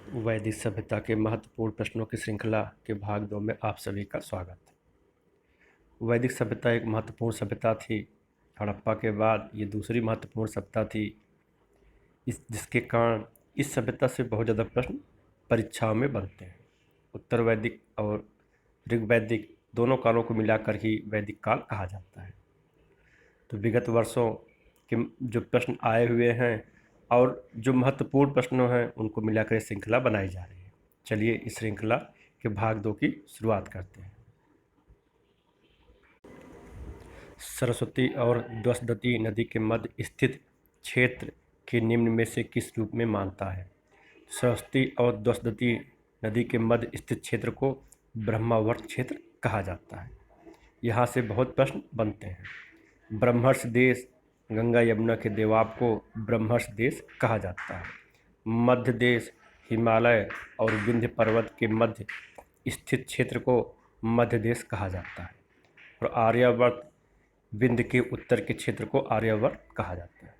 वैदिक सभ्यता के महत्वपूर्ण प्रश्नों की श्रृंखला के भाग 2 में आप सभी का स्वागत। वैदिक सभ्यता एक महत्वपूर्ण सभ्यता थी। हड़प्पा के बाद ये दूसरी महत्वपूर्ण सभ्यता थी। जिसके कारण इस सभ्यता से बहुत ज़्यादा प्रश्न परीक्षाओं में बनते हैं। उत्तर वैदिक और ऋग्वैदिक दोनों कालों को मिलाकर ही वैदिक काल कहा जाता है। तो विगत वर्षों के जो प्रश्न आए हुए हैं और जो महत्वपूर्ण प्रश्नों हैं उनको मिलाकर ये श्रृंखला बनाई जा रही है। चलिए इस श्रृंखला के भाग 2 की शुरुआत करते हैं। सरस्वती और द्वसदती नदी के मध्य स्थित क्षेत्र के निम्न में से किस रूप में मानता है? सरस्वती और द्वसदती नदी के मध्य स्थित क्षेत्र को ब्रह्मावर्त क्षेत्र कहा जाता है। यहाँ से बहुत प्रश्न बनते हैं। ब्रह्मर्ष देश गंगा यमुना के दोआब को ब्रह्मर्ष देश कहा जाता है। मध्य देश हिमालय और विंध्य पर्वत के मध्य स्थित क्षेत्र को मध्य देश कहा जाता है और आर्यावर्त विंध्य के उत्तर के क्षेत्र को आर्यावर्त कहा जाता है।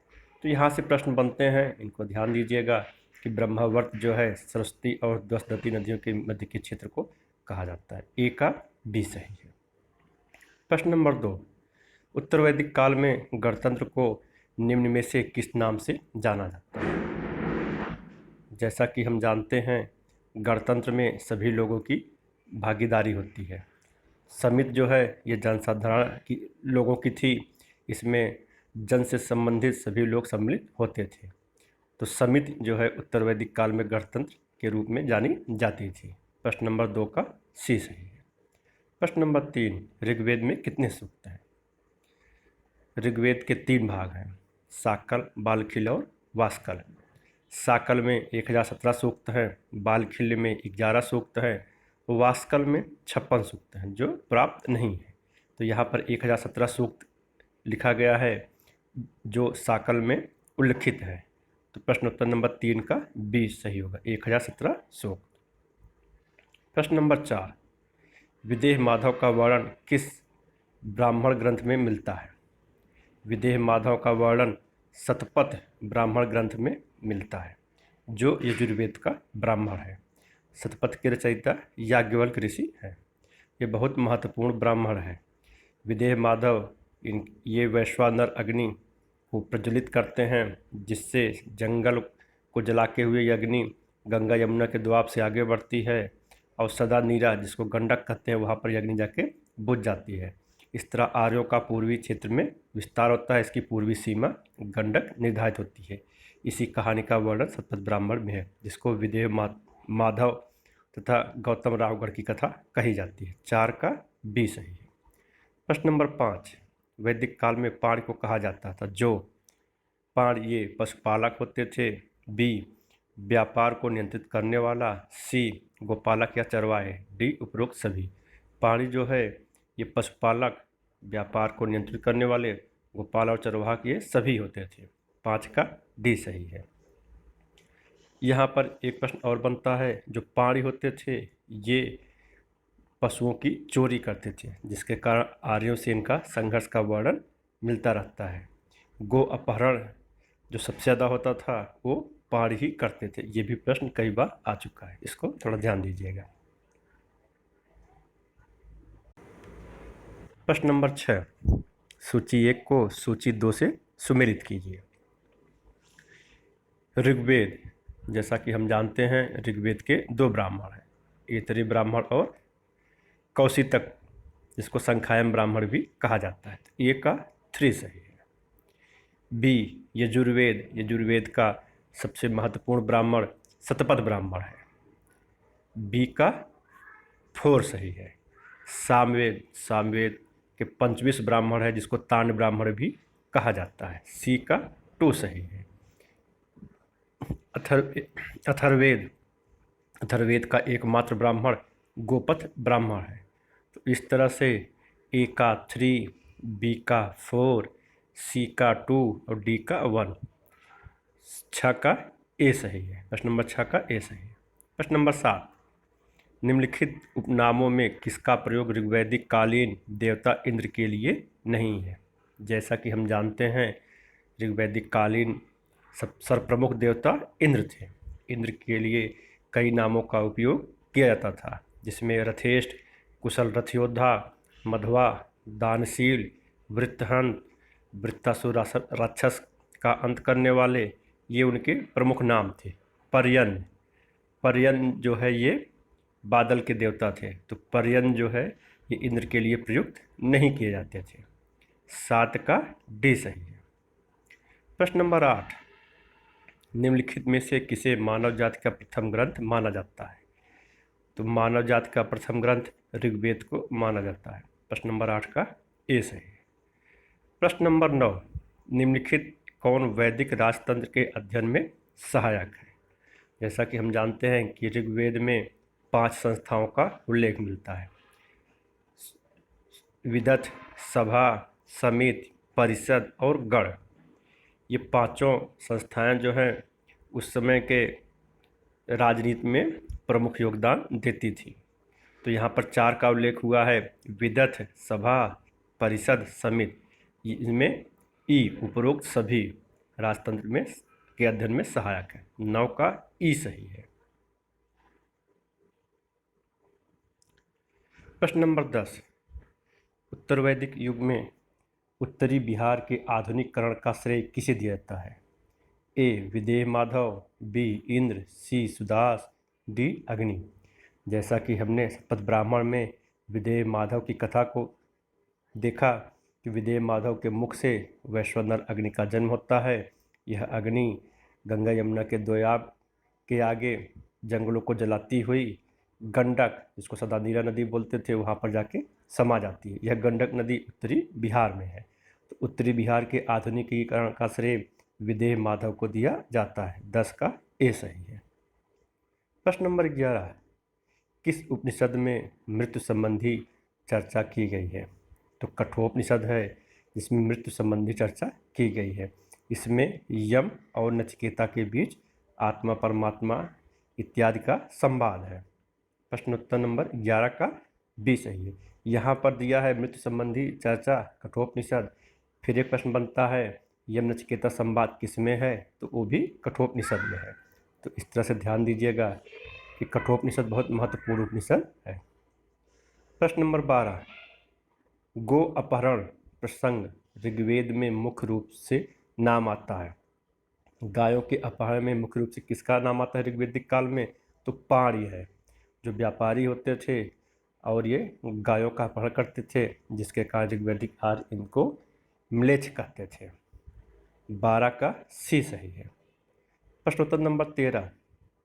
तो यहाँ से प्रश्न बनते हैं, इनको ध्यान दीजिएगा कि ब्रह्मावर्त जो है सरस्वती और द्वसदती नदियों के मध्य के क्षेत्र को कहा जाता है। ए का बी सही है। प्रश्न नंबर 2, उत्तर वैदिक काल में गणतंत्र को निम्न में से किस नाम से जाना जाता है? जैसा कि हम जानते हैं गणतंत्र में सभी लोगों की भागीदारी होती है। समिति जो है ये जनसाधारण की लोगों की थी। इसमें जन से संबंधित सभी लोग सम्मिलित होते थे। तो समिति जो है उत्तर वैदिक काल में गणतंत्र के रूप में जानी जाती थी। प्रश्न नंबर 2 का सी सही है। प्रश्न नंबर 3, ऋग्वेद में कितने सूक्त हैं? ऋग्वेद के 3 भाग हैं, साकल, बालखिल और वास्कल। साकल में 1017 सूक्त हैं, बालखिल में 11 सूक्त हैं, वास्कल में 56 सूक्त हैं जो प्राप्त नहीं है। तो यहाँ पर 1017 सूक्त लिखा गया है जो साकल में उल्लिखित है। तो प्रश्न उत्तर नंबर 3 का बी सही होगा, 1017 सूक्त। प्रश्न नंबर 4, विदेह माधव का वर्णन किस ब्राह्मण ग्रंथ में मिलता है? विदेह माधव का वर्णन शतपथ ब्राह्मण ग्रंथ में मिलता है जो यजुर्वेद का ब्राह्मण है। शतपथ के रचयिता याज्ञवल्क्य ऋषि है। ये बहुत महत्वपूर्ण ब्राह्मण है। विदेह माधव ये वैश्वानर अग्नि को प्रज्वलित करते हैं जिससे जंगल को जलाते हुए ये अग्नि गंगा यमुना के दोआब से आगे बढ़ती है और सदा नीरा जिसको गंडक कहते हैं वहाँ पर अग्नि जाके बुझ जाती है। इस तरह आर्यों का पूर्वी क्षेत्र में विस्तार होता है। इसकी पूर्वी सीमा गंडक निर्धारित होती है। इसी कहानी का वर्णन शतपथ ब्राह्मण में है जिसको विदेह माधव तथा गौतम रावगढ़ की कथा कही जाती है। 4 का बी सही है। प्रश्न नंबर 5, वैदिक काल में पाण को कहा जाता था जो? पाण ये पशुपालक होते थे, बी व्यापार को नियंत्रित करने वाला, सी गोपालक या चरवाहे, डी उपरोक्त सभी। पाणी जो है ये पशुपालक, व्यापार को नियंत्रित करने वाले, गोपाल और चरवाहक ये सभी होते थे। 5 का डी सही है। यहाँ पर एक प्रश्न और बनता है, जो पाणी होते थे ये पशुओं की चोरी करते थे जिसके कारण आर्यों से इनका संघर्ष का वर्णन मिलता रहता है। गो अपहरण जो सबसे ज़्यादा होता था वो पाणी ही करते थे। ये भी प्रश्न कई बार आ चुका है, इसको थोड़ा ध्यान दीजिएगा। प्रश्न नंबर 6, सूची 1 को सूची 2 से सुमेलित कीजिए। ऋग्वेद, जैसा कि हम जानते हैं ऋग्वेद के 2 ब्राह्मण हैं, ऐतरेय ब्राह्मण और कौशितक जिसको संख्यायन ब्राह्मण भी कहा जाता है। ए का 3 सही है। बी यजुर्वेद, यजुर्वेद का सबसे महत्वपूर्ण ब्राह्मण शतपथ ब्राह्मण है। बी का 4 सही है। सामवेद, सामवेद के पंचविश ब्राह्मण है जिसको तांड ब्राह्मण भी कहा जाता है। सी का 2 सही है। अथर्वेद, अथर्वेद का एकमात्र ब्राह्मण गोपथ ब्राह्मण है। तो इस तरह से ए का 3, बी का 4, सी का 2 और डी का 1। 6 का ए सही है। प्रश्न नंबर 6 का ए सही है। प्रश्न नंबर 7, निम्नलिखित उपनामों में किसका प्रयोग ऋग्वैदिक कालीन देवता इंद्र के लिए नहीं है? जैसा कि हम जानते हैं ऋग्वैदिक कालीन सर्वप्रमुख देवता इंद्र थे। इंद्र के लिए कई नामों का उपयोग किया जाता था, जिसमें रथेष्ट, कुशल रथ योद्धा, मध्वा, दानशील, वृत्रहंत, वृत्तासुर राक्षस का अंत करने वाले, ये उनके प्रमुख नाम थे। पर्यन, पर्यन जो है ये बादल के देवता थे, तो पर्यन जो है ये इंद्र के लिए प्रयुक्त नहीं किए जाते थे। 7 का डी सही है। प्रश्न नंबर 8, निम्नलिखित में से किसे मानव जाति का प्रथम ग्रंथ माना जाता है? तो मानव जाति का प्रथम ग्रंथ ऋग्वेद को माना जाता है। प्रश्न नंबर 8 का ए सही है। प्रश्न नंबर 9, निम्नलिखित कौन वैदिक राजतंत्र के अध्ययन में सहायक है? जैसा कि हम जानते हैं कि ऋग्वेद में 5 संस्थाओं का उल्लेख मिलता है। विदथ, सभा, समिति, परिषद और गण। ये पांचों संस्थाएं जो हैं उस समय के राजनीति में प्रमुख योगदान देती थी। तो यहाँ पर 4 का उल्लेख हुआ है, विदथ, सभा, परिषद, समिति। इनमें ई उपरोक्त सभी राजतंत्र में के अध्ययन में सहायक है। 9 का ई सही है। प्रश्न नंबर 10, उत्तर वैदिक युग में उत्तरी बिहार के आधुनिकीकरण का श्रेय किसे दिया जाता है? ए विदेह माधव, बी इंद्र, सी सुदास, डी अग्नि। जैसा कि हमने शपथ ब्राह्मण में विदेह माधव की कथा को देखा कि विदेह माधव के मुख से वैश्वानर अग्नि का जन्म होता है। यह अग्नि गंगा यमुना के दोयाब के आगे जंगलों को जलाती हुई गंडक, जिसको सदा नीरा नदी बोलते थे, वहाँ पर जाके समा जाती है। यह गंडक नदी उत्तरी बिहार में है। तो उत्तरी बिहार के आधुनिकीकरण का श्रेय विदेह माधव को दिया जाता है। 10 का ए सही है। प्रश्न नंबर 11, किस उपनिषद में मृत्यु संबंधी चर्चा की गई है? तो कठोपनिषद है जिसमें मृत्यु संबंधी चर्चा की गई है। इसमें यम और नचिकेता के बीच आत्मा परमात्मा इत्यादि का संवाद है। प्रश्नोत्तर नंबर 11 का बी सही है। यहाँ पर दिया है मृत्यु संबंधी चर्चा कठोपनिषद। फिर एक प्रश्न बनता है यम नचिकेता संवाद किसमें है? तो वो भी कठोपनिषद में है। तो इस तरह से ध्यान दीजिएगा कि कठोपनिषद बहुत महत्वपूर्ण उपनिषद है। प्रश्न नंबर 12, गो अपहरण प्रसंग ऋग्वेद में मुख्य रूप से नाम आता है। गायों के अपहरण में मुख्य रूप से किसका नाम आता है ऋग्वेदिक काल में? तो पाणी है, जो व्यापारी होते थे और ये गायों का अपहरण करते थे, जिसके कारण ऋग्वेदिक काल इनको म्लेच्छ कहते थे। 12 का सी सही है। प्रश्नोत्तर नंबर 13,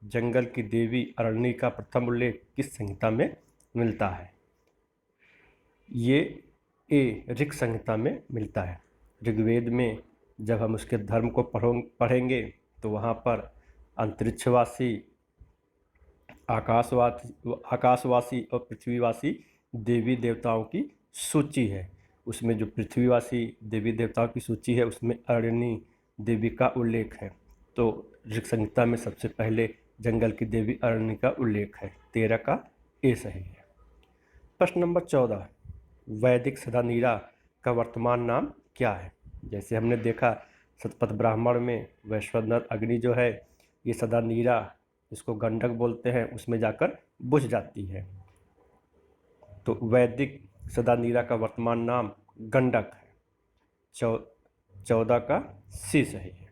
जंगल की देवी अरण्य का प्रथम उल्लेख किस संहिता में मिलता है? ये ए ऋग संहिता में मिलता है। ऋग्वेद में जब हम उसके धर्म को पढ़ेंगे तो वहाँ पर अंतरिक्षवासी, आकाशवासी और पृथ्वीवासी देवी देवताओं की सूची है। उसमें जो पृथ्वीवासी देवी देवताओं की सूची है उसमें अरण्य देवी का उल्लेख है। तो ऋग संहिता में सबसे पहले जंगल की देवी अरण्य का उल्लेख है। 13 का ए सही है। प्रश्न नंबर 14, वैदिक सदानीरा का वर्तमान नाम क्या है? जैसे हमने देखा शतपथ ब्राह्मण में वैश्वानर अग्नि जो है ये सदानीरा, इसको गंडक बोलते हैं, उसमें जाकर बुझ जाती है। तो वैदिक सदानीरा का वर्तमान नाम गंडक है। 14 का सी सही है।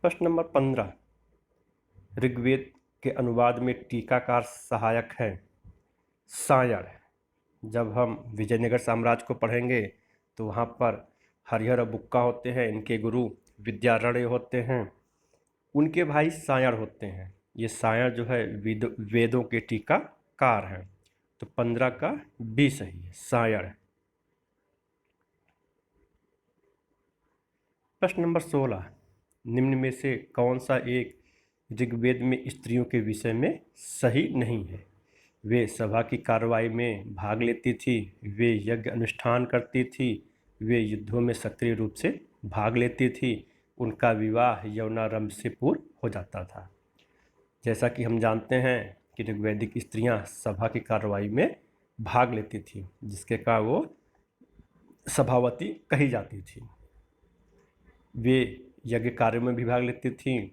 प्रश्न नंबर 15, ऋग्वेद के अनुवाद में टीकाकार सहायक है सायण। जब हम विजयनगर साम्राज्य को पढ़ेंगे तो वहाँ पर हरिहर और बुक्का होते हैं, इनके गुरु विद्यारण्य होते हैं, उनके भाई सायण होते हैं। ये सायण जो है वेदों के टीकाकार हैं। तो 15 का बी सही है, सायण। प्रश्न नंबर 16, निम्न में से कौन सा एक ऋग्वेद में स्त्रियों के विषय में सही नहीं है? वे सभा की कार्रवाई में भाग लेती थी, वे यज्ञ अनुष्ठान करती थी, वे युद्धों में सक्रिय रूप से भाग लेती थी, उनका विवाह यौनारंभ से पूर्व हो जाता था। जैसा कि हम जानते हैं कि ऋग्वैदिक स्त्रियां सभा की कार्रवाई में भाग लेती थी, जिसके कारण वो सभावती कही जाती थी। वे यज्ञ कार्यों में भी भाग लेती थीं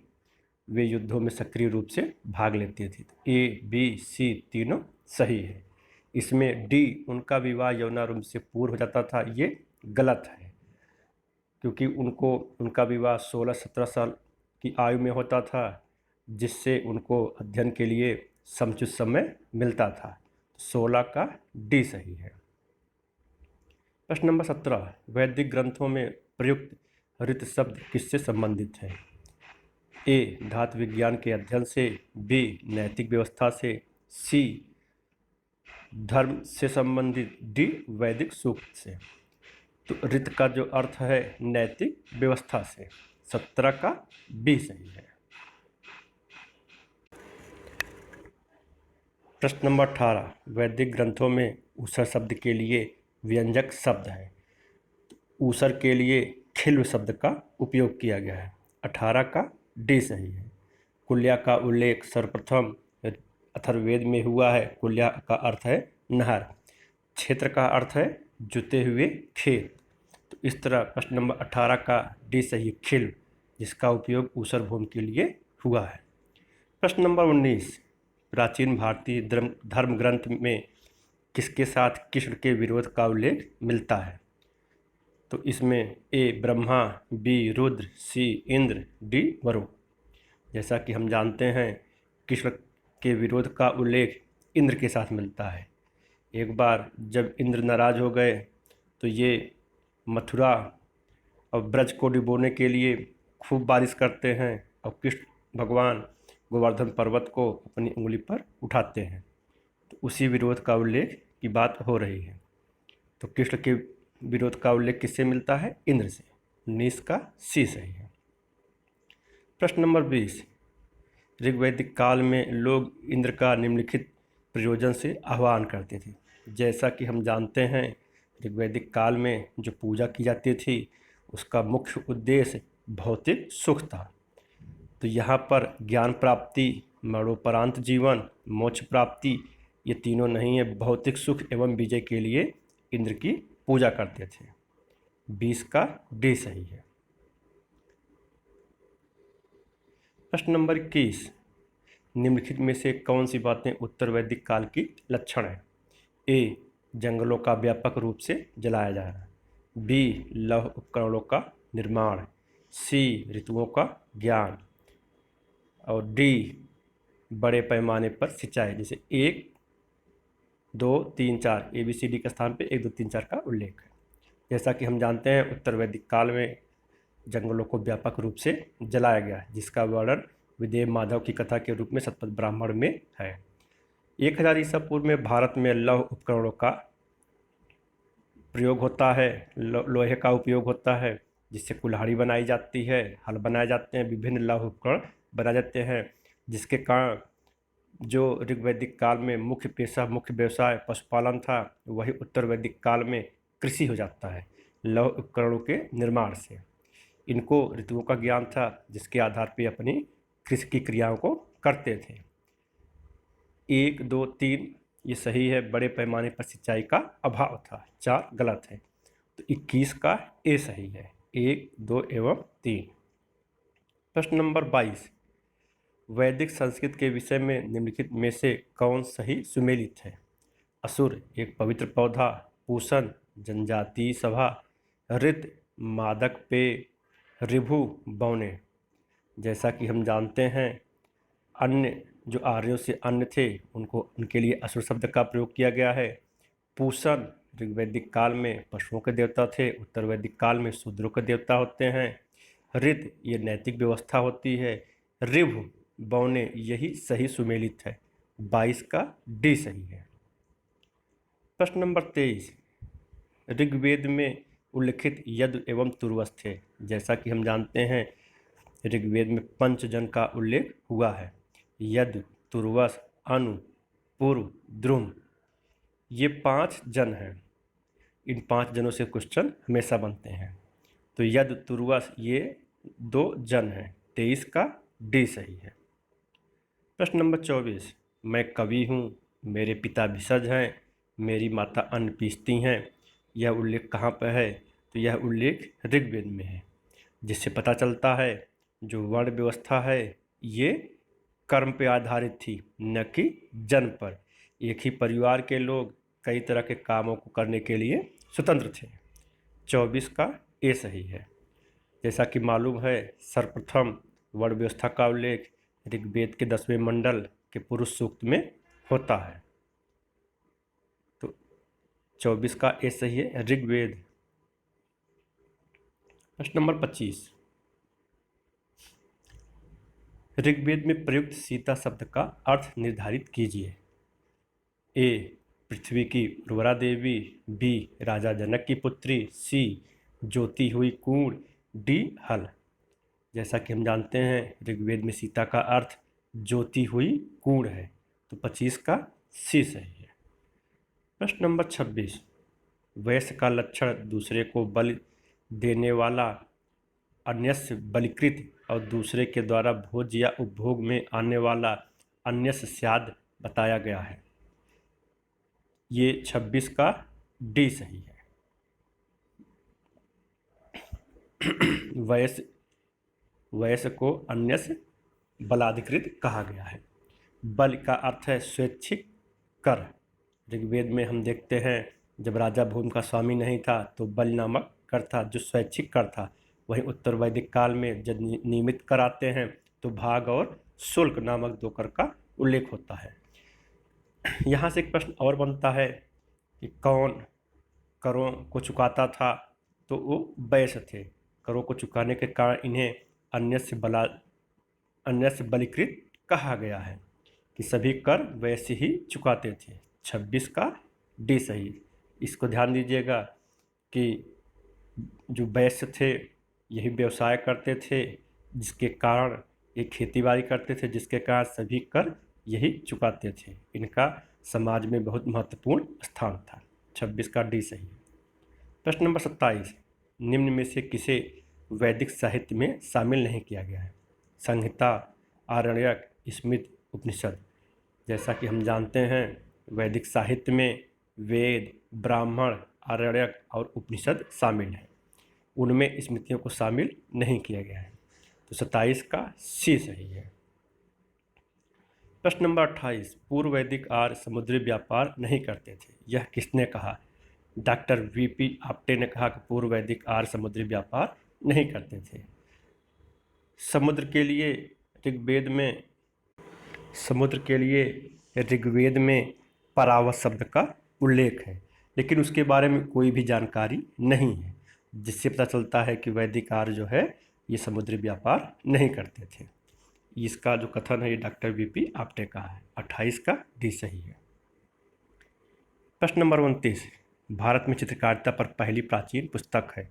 वे युद्धों में सक्रिय रूप से भाग लेते थे। ए, बी, सी तीनों सही है। इसमें डी, उनका विवाह यौनारंभ से पूर्व हो जाता था, ये गलत है, क्योंकि उनका विवाह 16-17 साल की आयु में होता था, जिससे उनको अध्ययन के लिए समुचित समय मिलता था। 16 का डी सही है। प्रश्न नंबर 17, वैदिक ग्रंथों में प्रयुक्त ऋत शब्द किससे संबंधित है? ए, धातु विज्ञान के अध्ययन से, बी, नैतिक व्यवस्था से, सी, धर्म से संबंधित, डी, वैदिक सूक्त से। तो ऋत का जो अर्थ है नैतिक व्यवस्था से। 17 का बी सही है। प्रश्न नंबर 18, वैदिक ग्रंथों में ऊसर शब्द के लिए व्यंजक शब्द है। ऊसर के लिए खिल्व शब्द का उपयोग किया गया है। 18 का डी सही है। कुल्या का उल्लेख सर्वप्रथम अथर्ववेद में हुआ है। कुल्या का अर्थ है नहर, क्षेत्र का अर्थ है जुते हुए खेत। तो इस तरह प्रश्न नंबर 18 का डी सही, खिल्व, जिसका उपयोग ऊसर भूमि के लिए हुआ है। प्रश्न नंबर 19, प्राचीन भारतीय धर्म ग्रंथ में किसके साथ कृष्ण के विरोध का उल्लेख मिलता है? तो इसमें ए, ब्रह्मा, बी, रुद्र, सी, इंद्र, डी, वरुण। जैसा कि हम जानते हैं कृष्ण के विरोध का उल्लेख इंद्र के साथ मिलता है। एक बार जब इंद्र नाराज हो गए तो ये मथुरा और ब्रज को डिबोने के लिए खूब बारिश करते हैं और कृष्ण भगवान गोवर्धन पर्वत को अपनी उंगली पर उठाते हैं। तो उसी विरोध का उल्लेख की बात हो रही है। तो कृष्ण के विरोध का उल्लेख किससे मिलता है? इंद्र से। 19 का सी सही है। प्रश्न नंबर 20, ऋग्वैदिक काल में लोग इंद्र का निम्नलिखित प्रयोजन से आह्वान करते थे। जैसा कि हम जानते हैं ऋग्वैदिक काल में जो पूजा की जाती थी उसका मुख्य उद्देश्य भौतिक सुख था। तो यहाँ पर ज्ञान प्राप्ति, मरणोपरांत जीवन, मोक्ष प्राप्ति, ये तीनों नहीं है, भौतिक सुख एवं विजय के लिए इंद्र की पूजा करते थे। 20 का डी सही है। प्रश्न नंबर 21, निम्नलिखित में से कौन सी बातें उत्तर वैदिक काल की लक्षण है? ए, जंगलों का व्यापक रूप से जलाया जाना, बी, लौह उपकरणों का निर्माण, सी, ऋतुओं का ज्ञान, और डी, बड़े पैमाने पर सिंचाई। जैसे 1, 2, 3, 4, ABCD के स्थान पे 1, 2, 3, 4 का उल्लेख है। जैसा कि हम जानते हैं उत्तर वैदिक काल में जंगलों को व्यापक रूप से जलाया गया, जिसका वर्णन विदेव माधव की कथा के रूप में शतपथ ब्राह्मण में है। 1000 ईसा पूर्व में भारत में लौह उपकरणों का प्रयोग होता है, लोहे का उपयोग होता है, जिससे कुल्हाड़ी बनाई जाती है, हल बनाए जाते हैं, विभिन्न लौह उपकरण बनाए जाते हैं, जिसके कारण जो ऋग्वैदिक काल में मुख्य पेशा, मुख्य व्यवसाय पशुपालन था, वही उत्तर वैदिक काल में कृषि हो जाता है लौह उपकरणों के निर्माण से। इनको ऋतुओं का ज्ञान था, जिसके आधार पर अपनी कृषि की क्रियाओं को करते थे। 1, 2, 3 ये सही है, बड़े पैमाने पर सिंचाई का अभाव था। 4 गलत है। तो 21 का ए सही है, 1, 2 एवं 3। प्रश्न नंबर 22, वैदिक संस्कृत के विषय में निम्नलिखित में से कौन सही सुमेलित है? असुर एक पवित्र पौधा, पूषण जनजातीय सभा, ऋत मादक पेय, ऋभु बौने। जैसा कि हम जानते हैं अन्य जो आर्यों से अन्य थे उनके लिए असुर शब्द का प्रयोग किया गया है। पूषण ऋग्वैदिक काल में पशुओं के देवता थे, उत्तर वैदिक काल में शूद्रों के देवता होते हैं। ऋत ये नैतिक व्यवस्था होती है। ऋभु बौने यही सही सुमेलित है। 22 का डी सही है। प्रश्न नंबर 23, ऋग्वेद में उल्लिखित यदु एवं तुर्वस थे। जैसा कि हम जानते हैं ऋग्वेद में पंचजन का उल्लेख हुआ है, यदु, तुर्वस, अनु, पूर्व, द्रुम। ये 5 जन हैं। इन 5 जनों से क्वेश्चन हमेशा बनते हैं। तो यदु, तुर्वस ये 2 जन हैं। 23 का डी सही है। प्रश्न नंबर 24, मैं कवि हूँ, मेरे पिता भिषज हैं, मेरी माता अन्न पीसती हैं। यह उल्लेख कहाँ पर है? तो यह उल्लेख ऋग्वेद में है, जिससे पता चलता है जो वर्ण व्यवस्था है ये कर्म पे आधारित थी, न कि जन्म पर। एक ही परिवार के लोग कई तरह के कामों को करने के लिए स्वतंत्र थे। 24 का ए सही है। जैसा कि मालूम है, सर्वप्रथम वर्ण व्यवस्था का उल्लेख ऋग्वेद के 10वें मंडल के पुरुष सूक्त में होता है। तो 24 का ए सही है, ऋग्वेद। प्रश्न नंबर 25, ऋग्वेद में प्रयुक्त सीता शब्द का अर्थ निर्धारित कीजिए। ए पृथ्वी की उर्वरा देवी, बी राजा जनक की पुत्री, सी ज्योति हुई कुंड, डी हल। जैसा कि हम जानते हैं, ऋग्वेद में सीता का अर्थ ज्योति हुई कुंड है, तो 25 का सी सही है। प्रश्न नंबर 26, वैश्य का लक्षण दूसरे को बलि देने वाला, अन्यस्य बलिकृत और दूसरे के द्वारा भोज या उपभोग में आने वाला अन्यस्य स्याद बताया गया है। ये 26 का डी सही है। वैश्य को अन्यस्य बलाधिकृत कहा गया है। बल का अर्थ है स्वैच्छिक कर। ऋग्वेद में हम देखते हैं, जब राजा भूमि का स्वामी नहीं था तो बल नामक कर था जो स्वैच्छिक कर था। वहीं उत्तर वैदिक काल में जब नियमित कर आते हैं तो भाग और शुल्क नामक दो कर का उल्लेख होता है। यहाँ से एक प्रश्न और बनता है कि कौन करों को चुकाता था, तो वो वैश्य थे। करों को चुकाने के कारण इन्हें अन्यस्य बलिकृत कहा गया है कि सभी कर वैसे ही चुकाते थे। 26 का डी सही। इसको ध्यान दीजिएगा कि जो वैश्य थे यही व्यवसाय करते थे, जिसके कारण ये खेतीबाड़ी करते थे, जिसके कारण सभी कर यही चुकाते थे। इनका समाज में बहुत महत्वपूर्ण स्थान था। 26 का डी सही। प्रश्न नंबर 27, निम्न में से किसे वैदिक साहित्य में शामिल नहीं किया गया है। संहिता, आरण्यक, स्मृति, उपनिषद। जैसा कि हम जानते हैं, वैदिक साहित्य में वेद, ब्राह्मण, आरण्यक और उपनिषद शामिल हैं। उनमें स्मृतियों को शामिल नहीं किया गया है, तो 27 का सी सही है। प्रश्न नंबर 28, पूर्व वैदिक आर्य समुद्री व्यापार नहीं करते थे, यह किसने कहा। डॉक्टर वीपी आप्टे ने कहा कि पूर्व वैदिक आर्य समुद्री व्यापार नहीं करते थे। समुद्र के लिए ऋग्वेद में परावत शब्द का उल्लेख है, लेकिन उसके बारे में कोई भी जानकारी नहीं है, जिससे पता चलता है कि वैदिक आर्य जो है ये समुद्री व्यापार नहीं करते थे। इसका जो कथन है ये डॉक्टर वीपी आप्टे का है। 28 का डी सही है। प्रश्न नंबर 29, भारत में चित्रकारिता पर पहली प्राचीन पुस्तक है,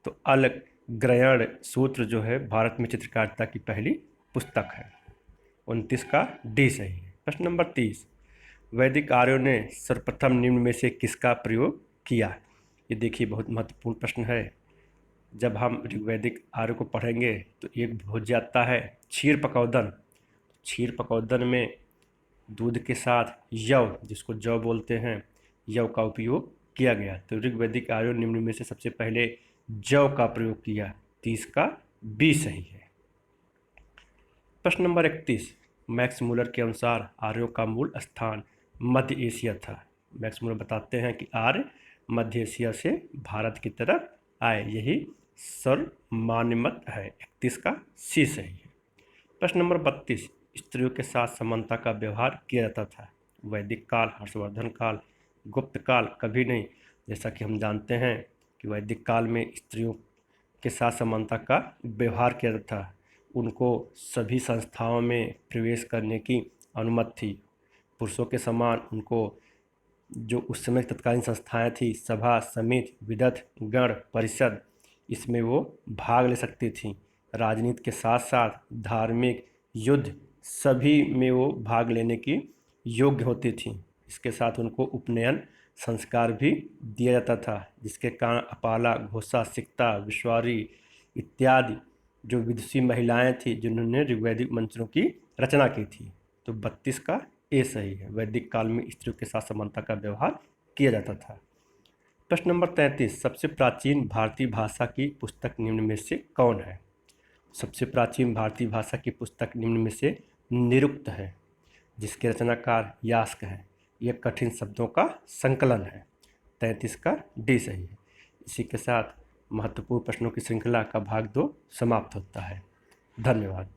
तो अलग्रयण सूत्र जो है भारत में चित्रकारिता की पहली पुस्तक है। 29 का डी सही है। प्रश्न नंबर 30, वैदिक आर्यों ने सर्वप्रथम निम्न में से किसका प्रयोग किया। ये देखिए बहुत महत्वपूर्ण प्रश्न है। जब हम ऋग्वैदिक आर्य को पढ़ेंगे तो एक भोज्य आता है क्षीर पकौदन। क्षीर पकौदन में दूध के साथ यव, जिसको जव बोलते हैं, यव का उपयोग किया गया। तो ऋग्वैदिक आर्यों निम्न में से सबसे पहले जव का प्रयोग किया। 30 का बी सही है। प्रश्न नंबर 31, मैक्स मूलर के अनुसार आर्यों का मूल स्थान मध्य एशिया था। मैक्स मूलर बताते हैं कि आर्य मध्य एशिया से भारत की तरफ आए, यही सर्वमान्य मत है। 31 का सी सही है। प्रश्न नंबर 32, स्त्रियों के साथ समानता का व्यवहार किया जाता था। वैदिक काल, हर्षवर्धन काल, गुप्त काल, कभी नहीं। जैसा कि हम जानते हैं कि वैदिक काल में स्त्रियों के साथ समानता का व्यवहार किया जाता था। उनको सभी संस्थाओं में प्रवेश करने की अनुमति थी। पुरुषों के समान उनको जो उस समय तत्कालीन संस्थाएं थी, सभा, समिति, विदथ, गण, परिषद, इसमें वो भाग ले सकती थी। राजनीति के साथ साथ धार्मिक, युद्ध, सभी में वो भाग लेने की योग्य होती थी। इसके साथ उनको उपनयन संस्कार भी दिया जाता था, जिसके कारण अपाला, घोषा, सिक्ता, विश्वारी इत्यादि जो विदुषी महिलाएं थी जिन्होंने ऋग्वैदिक मंत्रों की रचना की थी। तो 32 का ए सही है। वैदिक काल में स्त्रियों के साथ समानता का व्यवहार किया जाता था। प्रश्न नंबर 33, सबसे प्राचीन भारतीय भाषा की पुस्तक निम्न में से कौन है। सबसे प्राचीन भारतीय भाषा की पुस्तक निम्न में से निरुक्त है, जिसके रचनाकार यास्क है। यह कठिन शब्दों का संकलन है। 33 का डी सही है। इसी के साथ महत्वपूर्ण प्रश्नों की श्रृंखला का भाग 2 समाप्त होता है। धन्यवाद।